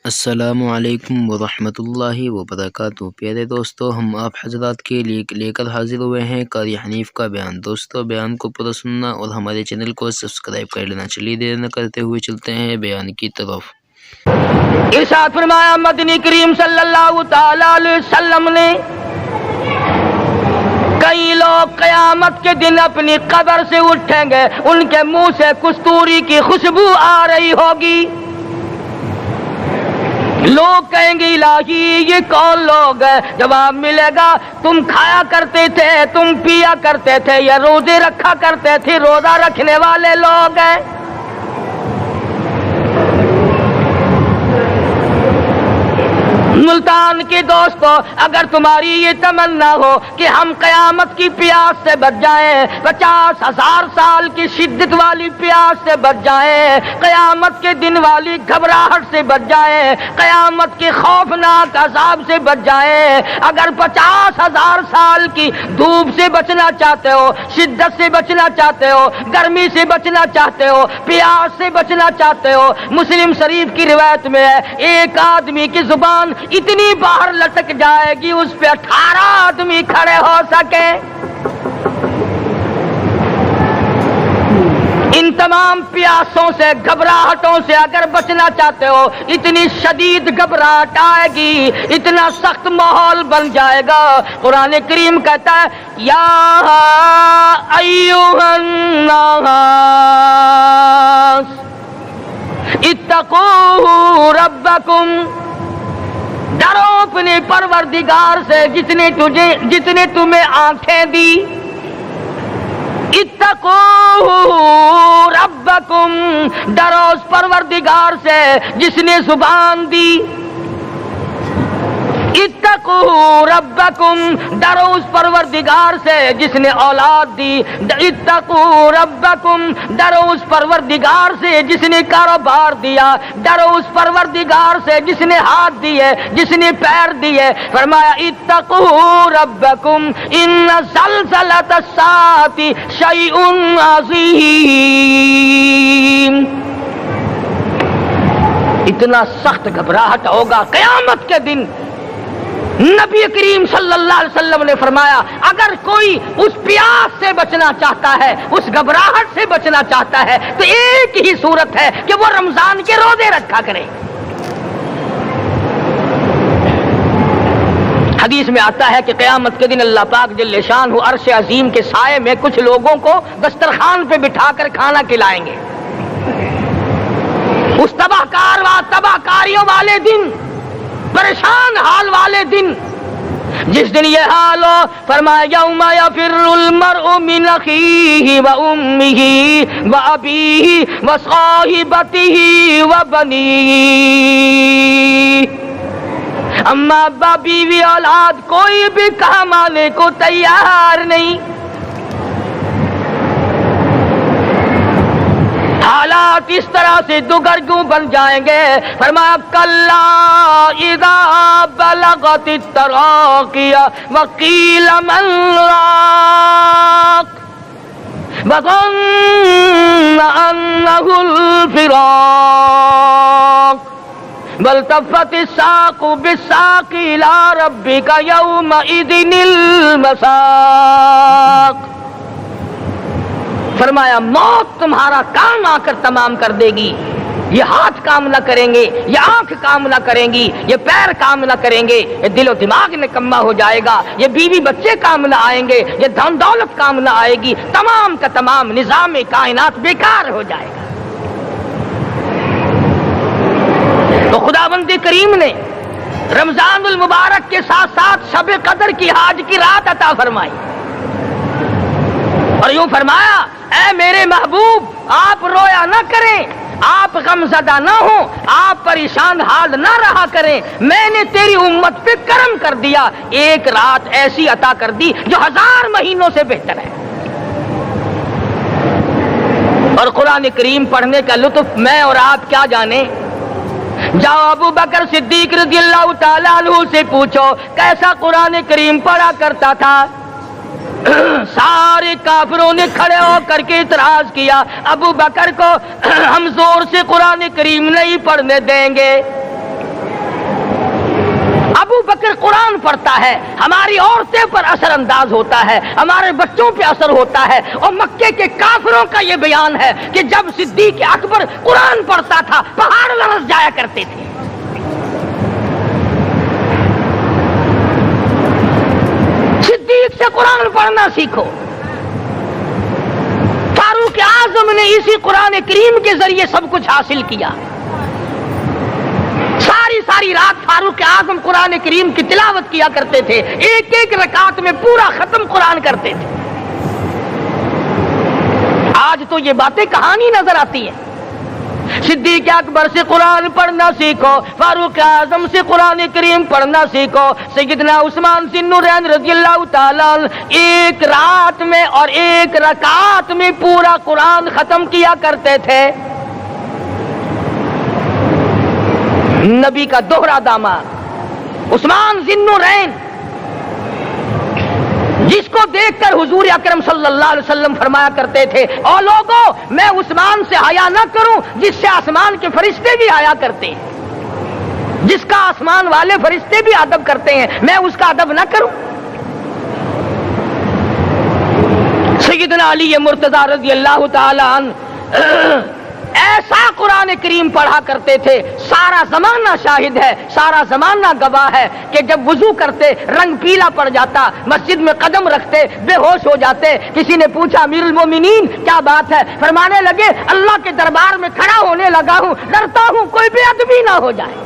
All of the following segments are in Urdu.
السلام علیکم ورحمۃ اللہ وبرکاتہ۔ پیارے دوستو، ہم آپ حضرات کے لیے لے کر حاضر ہوئے ہیں قاری حنیف کا بیان۔ دوستو، بیان کو پورا سننا اور ہمارے چینل کو سبسکرائب کر لینا۔ چلیے دیر نہ کرتے ہوئے چلتے ہیں بیان کی طرف۔ ارشاد فرمایا مدنی کریم صلی اللہ تعالی علیہ وسلم نے، کئی لوگ قیامت کے دن اپنی قبر سے اٹھیں گے، ان کے منہ سے کستوری کی خوشبو آ رہی ہوگی۔ لوگ کہیں گے الہی یہ کون لوگ ہیں؟ جواب ملے گا تم کھایا کرتے تھے، تم پیا کرتے تھے، یا روزے رکھا کرتے تھے، روزہ رکھنے والے لوگ ہیں۔ ملتان کے دوستو، اگر تمہاری یہ تمنا ہو کہ ہم قیامت کی پیاس سے بچ جائیں، 50,000 سال کی شدت والی پیاس سے بچ جائیں، قیامت کے دن والی گھبراہٹ سے بچ جائیں، قیامت کے خوفناک عذاب سے بچ جائیں، اگر 50,000 سال کی دھوپ سے بچنا چاہتے ہو، شدت سے بچنا چاہتے ہو، گرمی سے بچنا چاہتے ہو، پیاس سے بچنا چاہتے ہو، مسلم شریف کی روایت میں ہے ایک آدمی کی زبان اتنی باہر لٹک جائے گی اس پہ 18 آدمی کھڑے ہو سکے۔ ان تمام پیاسوں سے، گھبراہٹوں سے اگر بچنا چاہتے ہو، اتنی شدید گھبراہٹ آئے گی، اتنا سخت ماحول بن جائے گا۔ قرآن کریم کہتا ہے یا ایھا الناس اتقوا ربکم، ڈرو اپنے پروردگار سے جس نے تمہیں آنکھیں دی۔ اتقوا ربکم، ڈرو اس پروردگار سے جس نے زبان دی۔ اتقوا ربکم، ڈرو اس پروردگار سے جس نے اولاد دی۔ اتقوا ربکم، ڈرو اس پروردگار سے جس نے کاروبار دیا۔ ڈرو اس پروردگار سے جس نے ہاتھ دیے، جس نے پیر دیے۔ فرمایا اتقوا ربکم ان زلزلۃ الساعۃ شیء عظیم، اتنا سخت گھبراہٹ ہوگا قیامت کے دن۔ نبی کریم صلی اللہ علیہ وسلم نے فرمایا اگر کوئی اس پیاس سے بچنا چاہتا ہے، اس گھبراہٹ سے بچنا چاہتا ہے، تو ایک ہی صورت ہے کہ وہ رمضان کے روزے رکھا کرے۔ حدیث میں آتا ہے کہ قیامت کے دن اللہ پاک جل شانہ عرش عظیم کے سائے میں کچھ لوگوں کو دسترخوان پہ بٹھا کر کھانا کھلائیں گے۔ اس تباہ کاریوں والے دن، پریشان حال والے دن، جس دن یہ حال ہو، فرمایا یوم یفر المرء من اخیہ و امہ و ابیہ و صاحبتہ و بنیہ، اما ابا بیوی اولاد کوئی بھی کام آنے کو تیار نہیں۔ حالات اس طرح سے دگرگوں بن جائیں گے۔ فرمایا کلا اذا بلغت التراقی وقیل من راق وظن انہ الفراق والتفت الساق بالساق الى ربک یومئذ المساق۔ فرمایا موت تمہارا کام آ کر تمام کر دے گی۔ یہ ہاتھ کام نہ کریں گے، یہ آنکھ کام نہ کریں گی، یہ پیر کام نہ کریں گے، یہ دل و دماغ نکما ہو جائے گا، یہ بیوی بچے کام نہ آئیں گے، یہ دھن دولت کام نہ آئے گی، تمام کا تمام نظام کائنات بیکار ہو جائے گا۔ تو خداوند کریم نے رمضان المبارک کے ساتھ ساتھ شب قدر کی حاج کی رات عطا فرمائی، اور یوں فرمایا اے میرے محبوب آپ رویا نہ کریں، آپ غم زدہ نہ ہوں، آپ پریشان حال نہ رہا کریں، میں نے تیری امت پہ کرم کر دیا، ایک رات ایسی عطا کر دی جو 1000 مہینوں سے بہتر ہے۔ اور قرآن کریم پڑھنے کا لطف میں اور آپ کیا جانے۔ جاؤ ابو بکر صدیق رضی اللہ تعالیٰ عنہ سے پوچھو کیسا قرآن کریم پڑھا کرتا تھا۔ سارے کافروں نے کھڑے ہو کر کے اعتراض کیا، ابو بکر کو ہم زور سے قرآن کریم نہیں پڑھنے دیں گے۔ ابو بکر قرآن پڑھتا ہے، ہماری عورتیں پر اثر انداز ہوتا ہے، ہمارے بچوں پہ اثر ہوتا ہے، اور مکے کے کافروں کا یہ بیان ہے کہ جب صدیق اکبر قرآن پڑھتا تھا پہاڑ لرز جایا کرتے تھے۔ صدیق سے قرآن پڑھنا سیکھو۔ فاروق اعظم نے اسی قرآن کریم کے ذریعے سب کچھ حاصل کیا۔ ساری رات فاروق اعظم قرآن کریم کی تلاوت کیا کرتے تھے، ایک ایک رکعت میں پورا ختم قرآن کرتے تھے۔ آج تو یہ باتیں کہانی نظر آتی ہیں۔ صدیق اکبر سے قرآن پڑھنا سیکھو، فاروق اعظم سے قرآن کریم پڑھنا سیکھو۔ سیدنا عثمان ذی النورین رضی اللہ تعالیٰ ایک رات میں اور ایک رکعت میں پورا قرآن ختم کیا کرتے تھے۔ نبی کا دوہرا داماد عثمان ذی النورین، جس کو دیکھ کر حضور اکرم صلی اللہ علیہ وسلم فرمایا کرتے تھے، او لوگوں میں عثمان سے حیا نہ کروں جس سے آسمان کے فرشتے بھی حیا کرتے ہیں، جس کا آسمان والے فرشتے بھی ادب کرتے ہیں، میں اس کا ادب نہ کروں۔ سیدنا علی مرتضی رضی اللہ تعالی عنہ ایسا قرآن کریم پڑھا کرتے تھے، سارا زمانہ شاہد ہے، سارا زمانہ گواہ ہے کہ جب وضو کرتے رنگ پیلا پڑ جاتا، مسجد میں قدم رکھتے بے ہوش ہو جاتے۔ کسی نے پوچھا امیر المومنین کیا بات ہے؟ فرمانے لگے اللہ کے دربار میں کھڑا ہونے لگا ہوں، ڈرتا ہوں کوئی بے ادبی نہ ہو جائے۔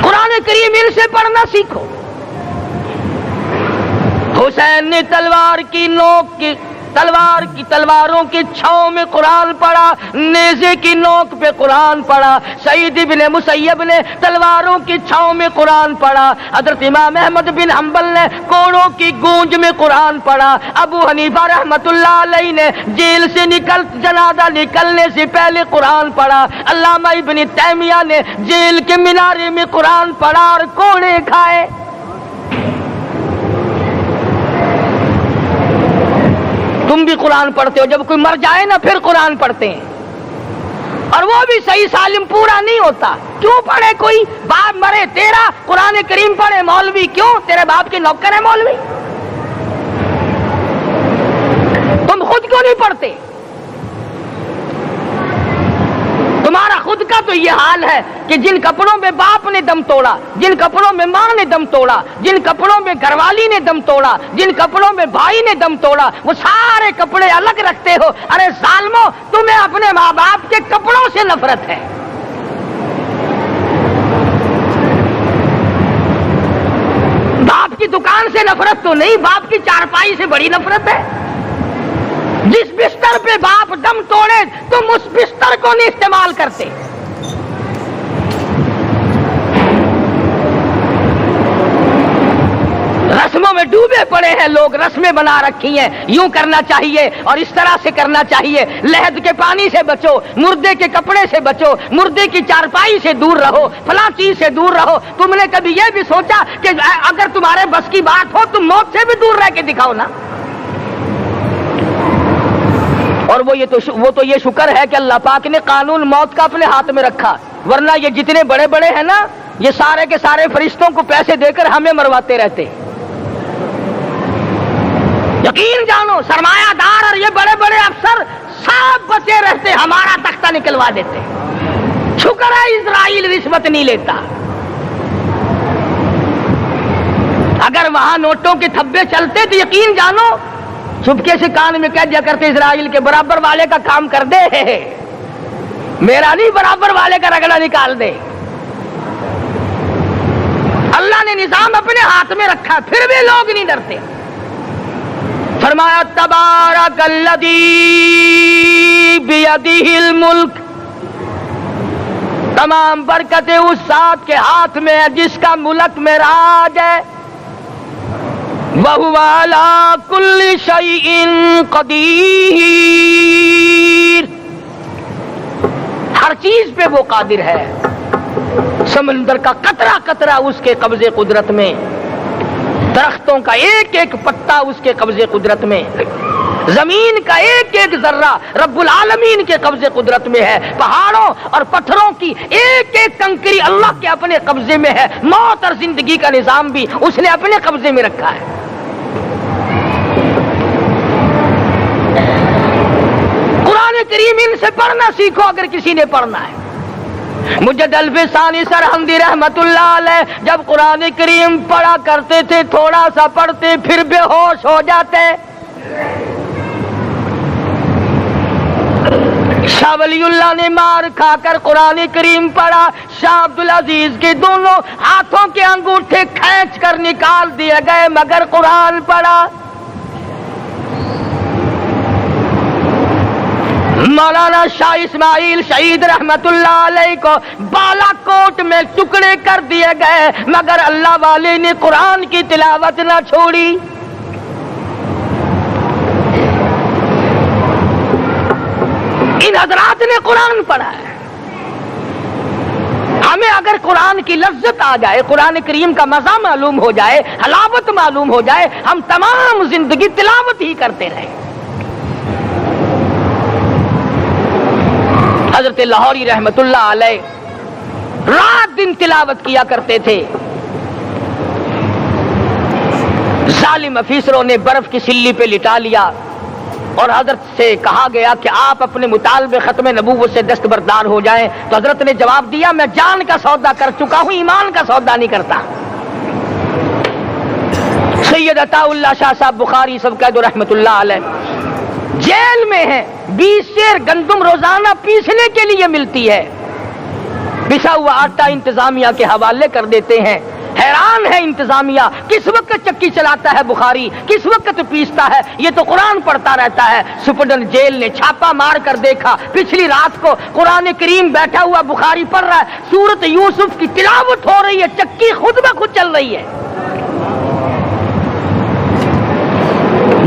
قرآن کریم ان سے پڑھنا سیکھو۔ حسین نے تلواروں کی چھاؤں میں قرآن پڑھا، نیزے کی نوک پہ قرآن پڑھا۔ سعید بن مسیب نے تلواروں کی چھاؤں میں قرآن پڑھا۔ حضرت امام احمد بن حنبل نے کوڑوں کی گونج میں قرآن پڑھا۔ ابو حنیفہ رحمت اللہ علیہ نے جیل سے جنازہ نکلنے سے پہلے قرآن پڑھا۔ علامہ ابن تیمیہ نے جیل کے مینارے میں قرآن پڑھا اور کوڑے کھائے۔ تم بھی قرآن پڑھتے ہو، جب کوئی مر جائے نا پھر قرآن پڑھتے ہیں، اور وہ بھی صحیح سالم پورا نہیں ہوتا۔ کیوں پڑھے؟ کوئی باپ مرے تیرا قرآن کریم پڑھے مولوی، کیوں؟ تیرے باپ کے نوکر ہے مولوی؟ تم خود کیوں نہیں پڑھتے؟ تمہارا خود کا تو یہ حال ہے کہ جن کپڑوں میں باپ نے دم توڑا، جن کپڑوں میں ماں نے دم توڑا، جن کپڑوں میں گھر والی نے دم توڑا، جن کپڑوں میں بھائی نے دم توڑا، وہ سارے کپڑے الگ رکھتے ہو۔ ارے ظالمو، تمہیں اپنے ماں باپ کے کپڑوں سے نفرت ہے۔ باپ کی دکان سے نفرت تو نہیں، باپ کی چارپائی سے بڑی نفرت ہے۔ جس بستر پہ باپ دم توڑے تم اس بستر کو نہیں استعمال کرتے۔ رسموں میں ڈوبے پڑے ہیں لوگ، رسمیں بنا رکھی ہیں، یوں کرنا چاہیے اور اس طرح سے کرنا چاہیے۔ لہد کے پانی سے بچو، مردے کے کپڑے سے بچو، مردے کی چارپائی سے دور رہو، فلاں چیز سے دور رہو۔ تم نے کبھی یہ بھی سوچا کہ اگر تمہارے بس کی بات ہو تم موت سے بھی دور رہ کے دکھاؤ نا؟ اور وہ تو یہ شکر ہے کہ اللہ پاک نے قانون موت کا اپنے ہاتھ میں رکھا، ورنہ یہ جتنے بڑے بڑے ہیں نا، یہ سارے کے سارے فرشتوں کو پیسے دے کر ہمیں مرواتے رہتے۔ یقین جانو سرمایہ دار اور یہ بڑے بڑے افسر سب بچے رہتے، ہمارا تختہ نکلوا دیتے۔ شکر ہے اسرائیل رشوت نہیں لیتا، اگر وہاں نوٹوں کے تھبے چلتے تو یقین جانو چپکے سے کان میں کہہ دیا کرتے اسرائیل کے برابر والے کا کام کر دے، میرا نہیں برابر والے کا رگڑا نکال دے۔ اللہ نے نظام اپنے ہاتھ میں رکھا پھر بھی لوگ نہیں ڈرتے۔ فرمایا تبارک الذی بیدہ الملک، تمام برکتیں اس ذات کے ہاتھ میں ہے جس کا ملک میں راج ہے۔ وَهُوَ عَلَى كُلِّ شَيْءٍ قَدِيرٌ، ہر چیز پہ وہ قادر ہے۔ سمندر کا قطرہ قطرہ اس کے قبضے قدرت میں، درختوں کا ایک ایک پتا اس کے قبضے قدرت میں، زمین کا ایک ایک ذرہ رب العالمین کے قبضے قدرت میں ہے، پہاڑوں اور پتھروں کی ایک ایک کنکری اللہ کے اپنے قبضے میں ہے، موت اور زندگی کا نظام بھی اس نے اپنے قبضے میں رکھا ہے۔ قرآن کریم ان سے پڑھنا سیکھو اگر کسی نے پڑھنا ہے۔ مجد الفی ثانی سرہندی رحمت اللہ علیہ جب قرآن کریم پڑھا کرتے تھے تھوڑا سا پڑھتے پھر بے ہوش ہو جاتے۔ شاہ ولی اللہ نے مار کھا کر قرآن کریم پڑھا، شاہ عبدالعزیز کے دونوں ہاتھوں کے انگوٹھے کھینچ کر نکال دیے گئے مگر قرآن پڑھا۔ مولانا شاہ اسماعیل شہید رحمت اللہ علیہ کو بالا کوٹ میں ٹکڑے کر دیے گئے مگر اللہ والے نے قرآن کی تلاوت نہ چھوڑی۔ ان حضرات نے قرآن پڑھا ہے۔ ہمیں اگر قرآن کی لذت آ جائے، قرآن کریم کا مزہ معلوم ہو جائے، حلاوت معلوم ہو جائے، ہم تمام زندگی تلاوت ہی کرتے رہیں۔ حضرت لاہوری رحمت اللہ علیہ رات دن تلاوت کیا کرتے تھے۔ ظالم افیسروں نے برف کی سلی پہ لٹا لیا اور حضرت سے کہا گیا کہ آپ اپنے مطالبے ختم نبوت سے دستبردار ہو جائیں، تو حضرت نے جواب دیا میں جان کا سودا کر چکا ہوں، ایمان کا سودا نہیں کرتا۔ سید عطا اللہ شاہ صاحب بخاری سب قید رحمت اللہ علیہ جیل میں ہیں، 20 سیر گندم روزانہ پیسنے کے لیے ملتی ہے، پسا ہوا آٹا انتظامیہ کے حوالے کر دیتے ہیں۔ حیران ہے انتظامیہ، کس وقت چکی چلاتا ہے بخاری، کس وقت پیستا ہے، یہ تو قرآن پڑھتا رہتا ہے۔ سپرڈنٹ جیل نے چھاپا مار کر دیکھا، پچھلی رات کو قرآن کریم بیٹھا ہوا بخاری پڑھ رہا ہے، سورت یوسف کی تلاوت ہو رہی ہے، چکی خود بخود چل رہی ہے،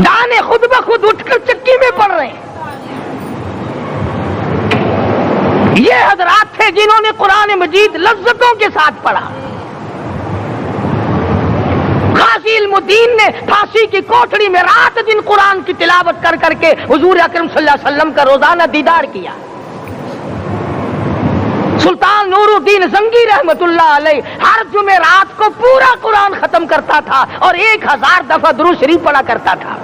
دانے خود بخود اٹھ کر چکی میں پڑھ رہے ہیں۔ یہ حضرات تھے جنہوں نے قرآن مجید لذتوں کے ساتھ پڑھا۔ غازی علم الدین نے پھانسی کی کوٹڑی میں رات دن قرآن کی تلاوت کر کر کے حضور اکرم صلی اللہ علیہ وسلم کا روزانہ دیدار کیا۔ سلطان نور الدین زنگی رحمت اللہ علیہ ہر جمعرات کو پورا قرآن ختم کرتا تھا اور 1000 دفعہ درود شریف پڑھا کرتا تھا۔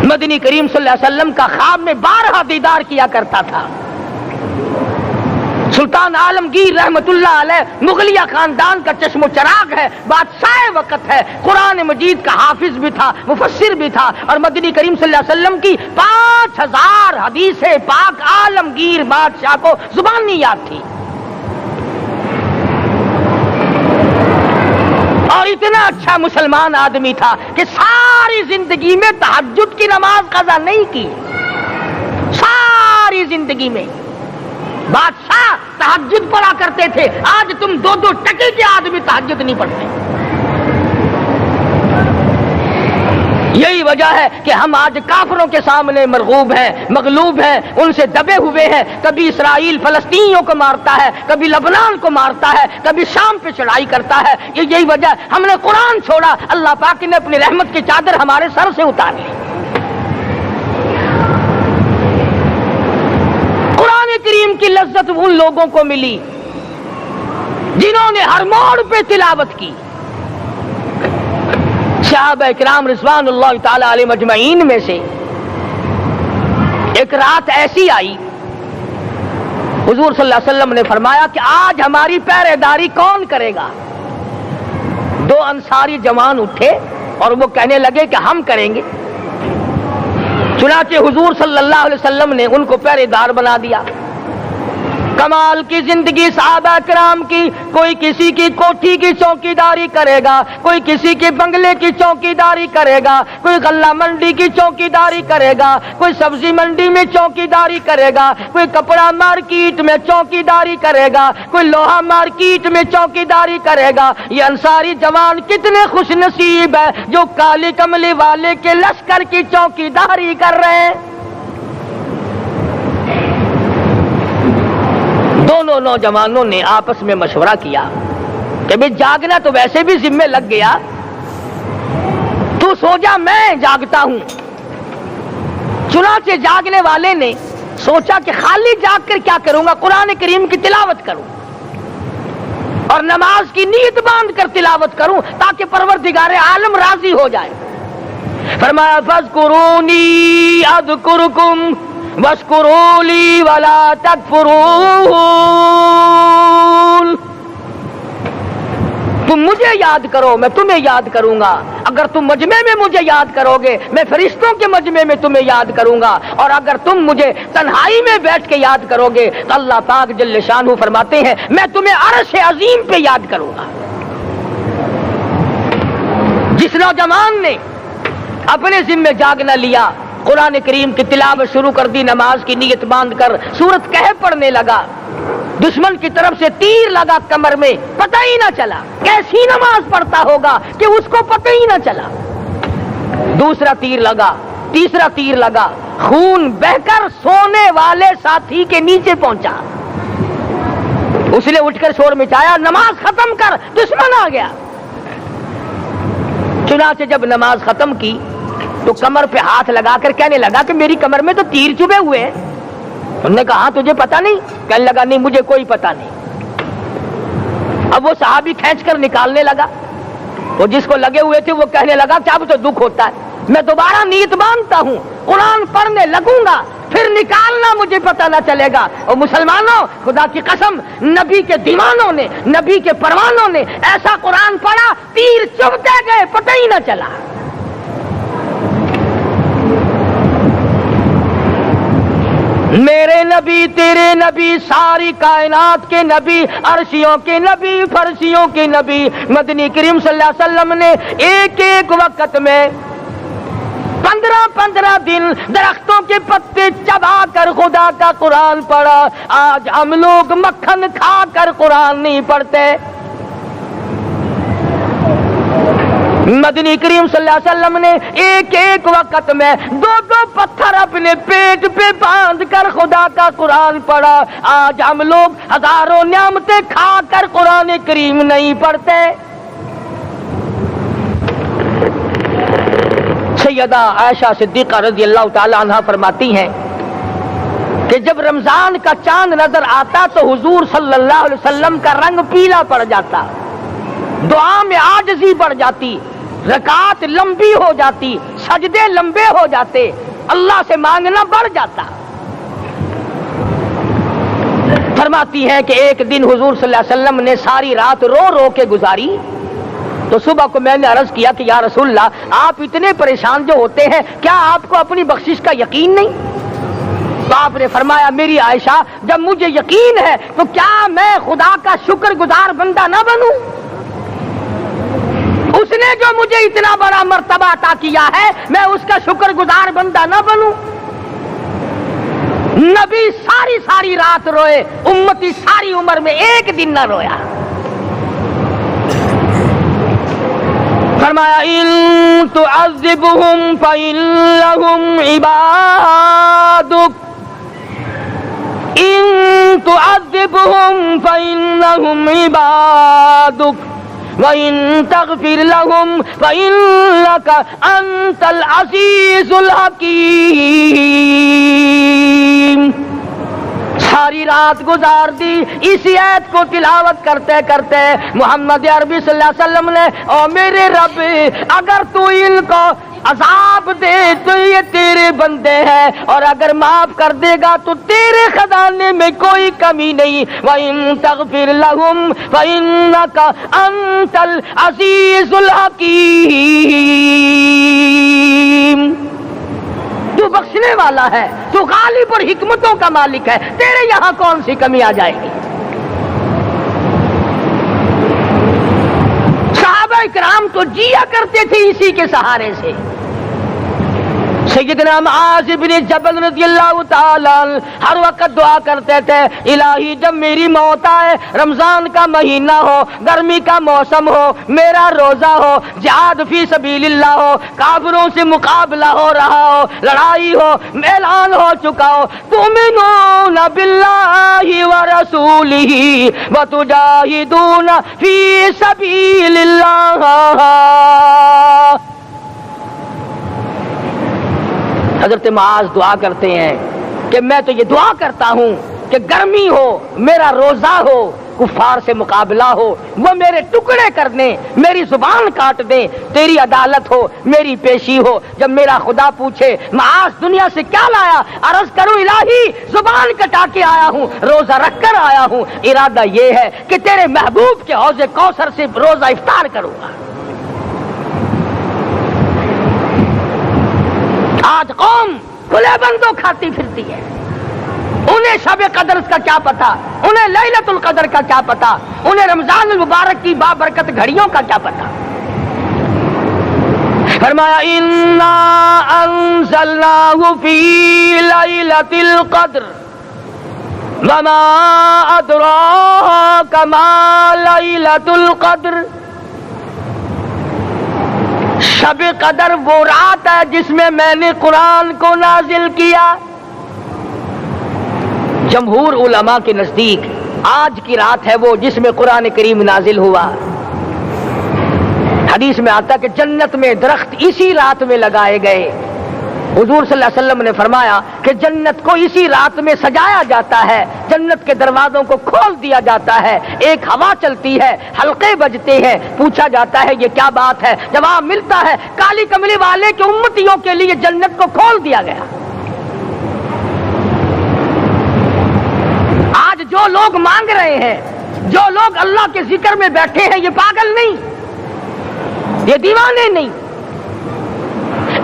مدنی کریم صلی اللہ علیہ وسلم کا خواب میں 12 دیدار کیا کرتا تھا۔ سلطان عالمگیر رحمت اللہ علیہ مغلیہ خاندان کا چشم و چراغ ہے، بادشاہ وقت ہے، قرآن مجید کا حافظ بھی تھا، مفسر بھی تھا، اور مدنی کریم صلی اللہ علیہ وسلم کی 5000 حدیث پاک عالمگیر بادشاہ کو زبانی یاد تھی۔ اور اتنا اچھا مسلمان آدمی تھا کہ ساری زندگی میں تہجد کی نماز قضا نہیں کی، ساری زندگی میں بادشاہ تہجد پڑھا کرتے تھے۔ آج تم 2 ٹکے کے آدمی تہجد نہیں پڑھتے۔ یہی وجہ ہے کہ ہم آج کافروں کے سامنے مرغوب ہیں، مغلوب ہیں، ان سے دبے ہوئے ہیں۔ کبھی اسرائیل فلسطینیوں کو مارتا ہے، کبھی لبنان کو مارتا ہے، کبھی شام پہ چڑھائی کرتا ہے۔ یہی وجہ ہے ہم نے قرآن چھوڑا، اللہ پاک نے اپنی رحمت کی چادر ہمارے سر سے اتار لی۔ کریم کی لذت ان لوگوں کو ملی جنہوں نے ہر موڑ پہ تلاوت کی۔ صحابہ کرام رضوان اللہ تعالی علیہ مجمعین میں سے ایک رات ایسی آئی، حضور صلی اللہ علیہ وسلم نے فرمایا کہ آج ہماری پہرے داری کون کرے گا؟ 2 انصاری جوان اٹھے اور وہ کہنے لگے کہ ہم کریں گے۔ چنانچہ حضور صلی اللہ علیہ وسلم نے ان کو پہرے دار بنا دیا۔ کمال کی زندگی صحابہ کرام کی، کوئی کسی کی کوٹھی کی چوکیداری کرے گا، کوئی کسی کے بنگلے کی چوکیداری کرے گا، کوئی غلہ منڈی کی چوکیداری کرے گا، کوئی سبزی منڈی میں چوکیداری کرے گا، کوئی کپڑا مارکیٹ میں چوکیداری کرے گا، کوئی لوہا مارکیٹ میں چوکیداری کرے گا۔ یہ انصاری جوان کتنے خوش نصیب ہے جو کالی کملی والے کے لشکر کی چوکیداری کر رہے ہیں۔ دونوں نوجوانوں نے آپس میں مشورہ کیا کہ بھئی جاگنا تو ویسے بھی ذمہ لگ گیا، تو سو جا میں جاگتا ہوں۔ چنانچہ جاگنے والے نے سوچا کہ خالی جاگ کر کیا کروں گا، قرآن کریم کی تلاوت کروں اور نماز کی نیت باندھ کر تلاوت کروں تاکہ پروردگار عالم راضی ہو جائے۔ فرمایا فاذکرونی اذکرکم واشکروا لی ولا تکفرون، تم مجھے یاد کرو میں تمہیں یاد کروں گا، اگر تم مجمع میں مجھے یاد کرو گے میں فرشتوں کے مجمع میں تمہیں یاد کروں گا، اور اگر تم مجھے تنہائی میں بیٹھ کے یاد کرو گے تو اللہ پاک جل شانہ فرماتے ہیں میں تمہیں عرش عظیم پہ یاد کروں گا۔ جس نوجوان نے اپنے ذمہ جاگ نہ لیا، قرآن کریم کی تلاوت شروع کر دی، نماز کی نیت باندھ کر سورۃ کہف پڑھنے لگا، دشمن کی طرف سے تیر لگا کمر میں، پتہ ہی نہ چلا کیسی نماز پڑھتا ہوگا کہ اس کو پتہ ہی نہ چلا۔ دوسرا تیر لگا، تیسرا تیر لگا، خون بہ کر سونے والے ساتھی کے نیچے پہنچا۔ اس نے اٹھ کر شور مچایا نماز ختم کر، دشمن آ گیا۔ چنانچہ جب نماز ختم کی تو کمر پہ ہاتھ لگا کر کہنے لگا کہ میری کمر میں تو تیر چبھے ہوئے ہیں۔ انہوں نے کہا تجھے پتا نہیں؟ کہنے لگا نہیں مجھے کوئی پتا نہیں۔ اب وہ صحابی کھینچ کر نکالنے لگا، وہ جس کو لگے ہوئے تھے وہ کہنے لگا کہ اب تو دکھ ہوتا ہے، میں دوبارہ نیت باندھتا ہوں، قرآن پڑھنے لگوں گا، پھر نکالنا مجھے پتا نہ چلے گا۔ اور مسلمانوں خدا کی قسم نبی کے دیوانوں نے، نبی کے پروانوں نے ایسا قرآن پڑھا تیر چبھتے گئے پتہ ہی نہ چلا۔ میرے نبی تیرے نبی ساری کائنات کے نبی، عرشیوں کے نبی، فرشیوں کے نبی مدنی کریم صلی اللہ علیہ وسلم نے ایک ایک وقت میں 15 دن درختوں کے پتے چبا کر خدا کا قرآن پڑھا۔ آج ہم لوگ مکھن کھا کر قرآن نہیں پڑھتے۔ مدنی کریم صلی اللہ علیہ وسلم نے ایک ایک وقت میں 2 پتھر اپنے پیٹ پہ باندھ کر خدا کا قرآن پڑھا۔ آج ہم لوگ ہزاروں نعمتیں کھا کر قرآن کریم نہیں پڑھتے۔ سیدہ عائشہ صدیقہ رضی اللہ تعالی عنہا فرماتی ہیں کہ جب رمضان کا چاند نظر آتا تو حضور صلی اللہ علیہ وسلم کا رنگ پیلا پڑ جاتا، دعا میں عاجزی بڑھ جاتی، رکعات لمبی ہو جاتی، سجدے لمبے ہو جاتے، اللہ سے مانگنا بڑھ جاتا۔ فرماتی ہے کہ ایک دن حضور صلی اللہ علیہ وسلم نے ساری رات رو رو کے گزاری، تو صبح کو میں نے عرض کیا کہ یا رسول اللہ آپ اتنے پریشان جو ہوتے ہیں کیا آپ کو اپنی بخشش کا یقین نہیں؟ تو آپ نے فرمایا میری عائشہ جب مجھے یقین ہے تو کیا میں خدا کا شکر گزار بندہ نہ بنوں؟ اس نے جو مجھے اتنا بڑا مرتبہ عطا کیا ہے میں اس کا شکر گزار بندہ نہ بنوں؟ نبی ساری رات روئے، امتی ساری عمر میں ایک دن نہ رویا۔ فرمایا ان تعذبهم فإنهم عبادك، ان تعذبهم فإنهم عبادك وَإِن تَغْفِرْ لَهُمْ فَإِنَّكَ أَنْتَ الْعَزِيزُ الْحَكِيمُ۔ ساری رات گزار دی اسی آیت کو تلاوت کرتے کرتے محمد عربی صلی اللہ علیہ وسلم نے او میرے رب اگر تو ان کو عذاب دے تو یہ تیرے بندے ہیں، اور اگر معاف کر دے گا تو تیرے خزانے میں کوئی کمی نہیں۔ وَإِن تَغْفِرْ لَهُمْ فَإِنَّكَ أَنْتَ الْعَزِيزُ الْحَكِيمُ۔ تو بخشنے والا ہے، تو غالب اور حکمتوں کا مالک ہے، تیرے یہاں کون سی کمی آ جائے گی؟ صحابہ کرام تو جیا کرتے تھے اسی کے سہارے سے۔ سیدنا معاذ بن جبل رضی اللہ تعالی عنہ ہر وقت دعا کرتے تھے الہی جب میری موت آئے، رمضان کا مہینہ ہو، گرمی کا موسم ہو، میرا روزہ ہو، جہاد فی سبیل اللہ ہو، کافروں سے مقابلہ ہو رہا ہو، لڑائی ہو، اعلان ہو چکا ہو، تؤمنون باللہ ورسولہ وتجاہدون فی سبیل اللہ، حضرت معاذ دعا کرتے ہیں کہ میں تو یہ دعا کرتا ہوں کہ گرمی ہو، میرا روزہ ہو، کفار سے مقابلہ ہو، وہ میرے ٹکڑے کر دیں، میری زبان کاٹ دیں، تیری عدالت ہو، میری پیشی ہو۔ جب میرا خدا پوچھے معاذ دنیا سے کیا لایا، عرض کروں الہی زبان کٹا کے آیا ہوں، روزہ رکھ کر آیا ہوں، ارادہ یہ ہے کہ تیرے محبوب کے حوض کوثر سے روزہ افطار کروں گا۔ آج قوم کھلے بندوں کھاتی پھرتی ہے، انہیں شب قدر کا کیا پتا، انہیں لیلۃ القدر کا کیا پتا، انہیں رمضان المبارک کی بابرکت گھڑیوں کا کیا پتا۔ فرمایا انا انزلناہ فی لیلۃ القدر وما ادراک ما لیلۃ القدر۔ شب قدر وہ رات ہے جس میں نے قرآن کو نازل کیا۔ جمہور علماء کے نزدیک آج کی رات ہے وہ جس میں قرآن کریم نازل ہوا۔ حدیث میں آتا کہ جنت میں درخت اسی رات میں لگائے گئے۔ حضور صلی اللہ علیہ وسلم نے فرمایا کہ جنت کو اسی رات میں سجایا جاتا ہے، جنت کے دروازوں کو کھول دیا جاتا ہے، ایک ہوا چلتی ہے، حلقے بجتے ہیں، پوچھا جاتا ہے یہ کیا بات ہے، جواب ملتا ہے کالی کملی والے کے امتیوں کے لیے جنت کو کھول دیا گیا۔ آج جو لوگ مانگ رہے ہیں، جو لوگ اللہ کے ذکر میں بیٹھے ہیں، یہ پاگل نہیں، یہ دیوانے نہیں۔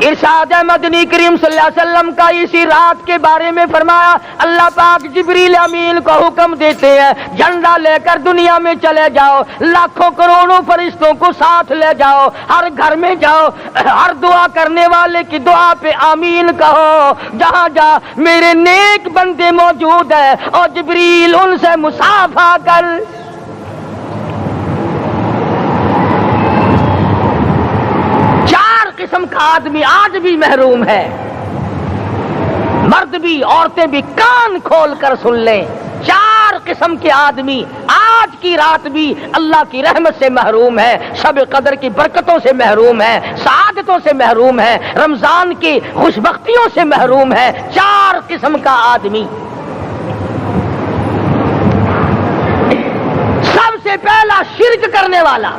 ارشاد مدنی کریم صلی اللہ علیہ وسلم کا اسی رات کے بارے میں فرمایا، اللہ پاک جبریل امین کو حکم دیتے ہیں جھنڈا لے کر دنیا میں چلے جاؤ، لاکھوں کروڑوں فرشتوں کو ساتھ لے جاؤ، ہر گھر میں جاؤ، ہر دعا کرنے والے کی دعا پہ آمین کہو، جہاں جا میرے نیک بندے موجود ہیں اور جبریل ان سے مصافحہ کر۔ قسم کا آدمی آج بھی محروم ہے، مرد بھی عورتیں بھی کان کھول کر سن لیں، 4 قسم کے آدمی آج کی رات بھی اللہ کی رحمت سے محروم ہے، شب قدر کی برکتوں سے محروم ہے، سعادتوں سے محروم ہے، رمضان کی خوشبختیوں سے محروم ہے۔ 4 قسم کا آدمی۔ سب سے پہلا شرک کرنے والا،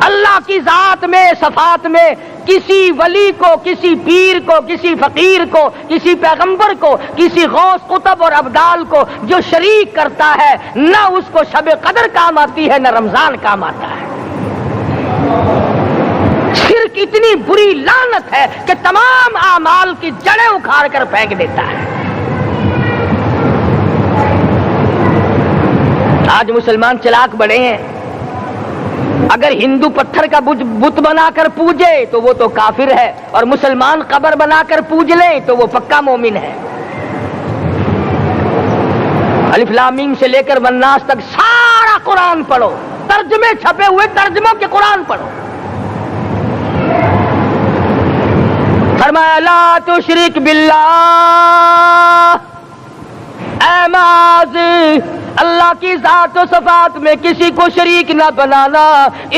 اللہ کی ذات میں صفات میں کسی ولی کو، کسی پیر کو، کسی فقیر کو، کسی پیغمبر کو، کسی غوث قطب اور ابدال کو جو شریک کرتا ہے، نہ اس کو شب قدر کام آتی ہے نہ رمضان کام آتا ہے۔ شرک اتنی بری لعنت ہے کہ تمام اعمال کی جڑیں اکھاڑ کر پھینک دیتا ہے۔ آج مسلمان چلاک بڑے ہیں، اگر ہندو پتھر کا بت بنا کر پوجے تو وہ تو کافر ہے، اور مسلمان قبر بنا کر پوج لیں تو وہ پکا مومن ہے۔ الف لام میم سے لے کر والناس تک سارا قرآن پڑھو، ترجمے چھپے ہوئے ترجموں کے قرآن پڑھو۔ فرمایا لا تشرک باللہ، اے معاذ اللہ کی ذات و صفات میں کسی کو شریک نہ بنانا۔